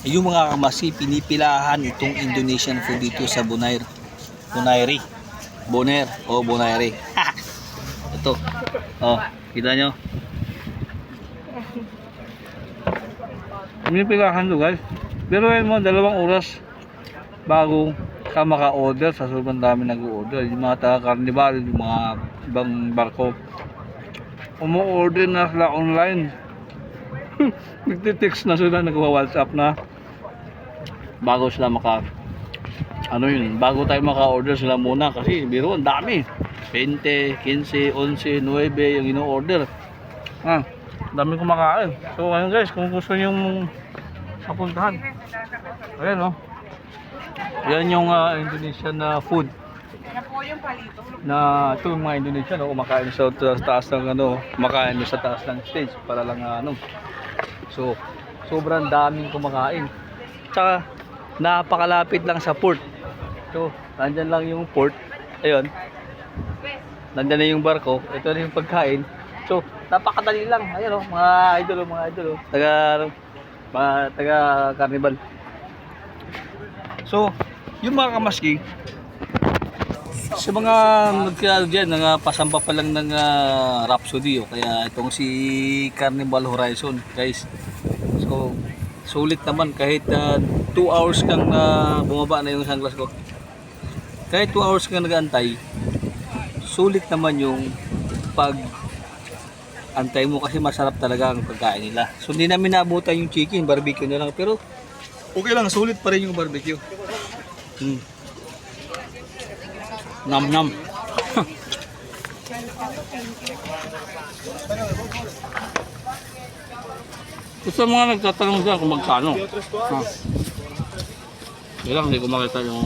Yung mga kamasi, pinipilahan itong Indonesian food dito sa Bonaire. Bonaire. Ito. Oh, kita nyo. Pinipilahan to guys. Pero yun mo, 2 oras bago ka maka-order. Sa sobrang dami nag-order. Yung mga taga-carnival, yung mga ibang barko, umu-order na sila online. Nagtitext na sila, nagwa-WhatsApp na bago sila bago tayo maka-order sila muna kasi biro ang dami. 20, 15, 11, 9 yung ino-order. Dami kumakain. So ayun guys, kung gusto niyo mapuntahan, ayan yan yung Indonesian food na ito yung mga Indonesian kumakain sa taas ng kumakain sa taas ng stage para lang so sobrang daming kumakain. Tsaka napakalapit lang sa port. So nandyan lang yung port, ayun, nandyan na yung barko, ito na yung pagkain. So napakadali lang. Ayan mga idol taga carnival. So yung mga kamaski, sa mga nagkano dyan, pasampa pa lang ng Rhapsody kaya itong si Carnival Horizon guys. So sulit naman kahit 2 hours kang bumaba na yung sunglass ko. Kahit 2 hours kang nag-antay, sulit naman yung antay mo kasi masarap talaga ang pagkain nila. So hindi namin naabutan yung chicken, barbecue na lang, pero okay lang, sulit pa rin yung barbecue. Nam. Gusto mga nagtatanong dyan kung magkano. Kailang hindi ko makita yung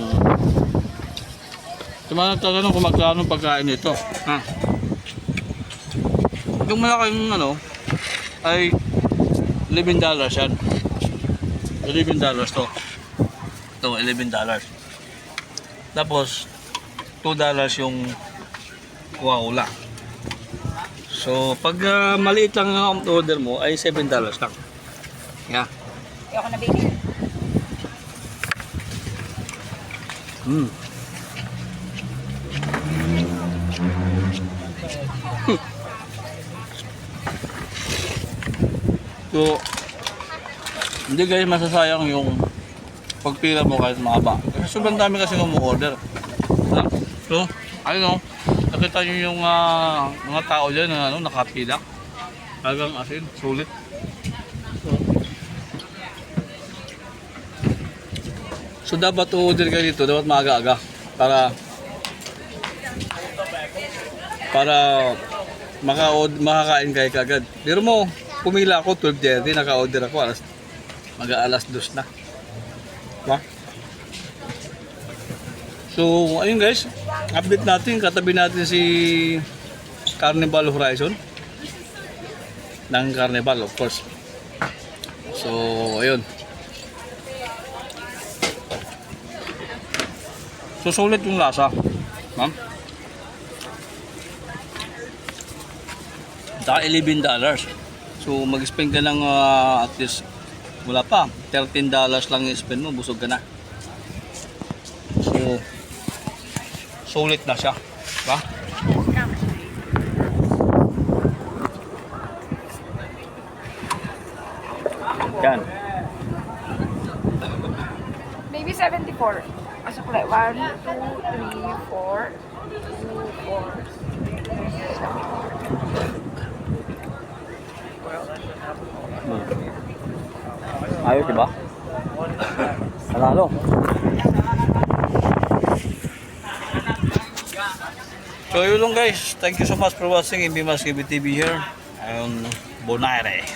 mga nagtatanong kung magkano pagkain nito. Yung malaking ay $11 yan. $11 to. Ito, $11. Tapos $2 yung Coca-Cola. So pag maliit lang ang order mo ay $7 lang. Yeah. Ayoko na baby. So hindi guys masasayang yung pagpila mo kahit mahaba. Kasi sobrang dami kasi umu-order. So, ayun nakita nyo yung mga tao dyan na nakapila. Talagang asin, sulit. So dapat order ka dito, dapat maaga-aga para makakain kayo kagad. Pero mo, pumila ako 12:30, naka-order ako mag-aalas 2 na. Diba? So, ayun guys, update natin, katabi natin si Carnival Horizon ng Carnival of course. So, ayun. So, sulit yung lasa. Ma'am? Saka $11. So, mag-spend ka ng at least, wala pa, $13 lang i-spend mo, busog ka na. So, sulit na siya. Diba? Yan. Maybe 74. Pasok ulit. 1, 2, 3, 4. 2, 4. Ayos, diba? Panalo. So yun lang guys, thank you so much for watching. Imbimas TV here on Bonaire.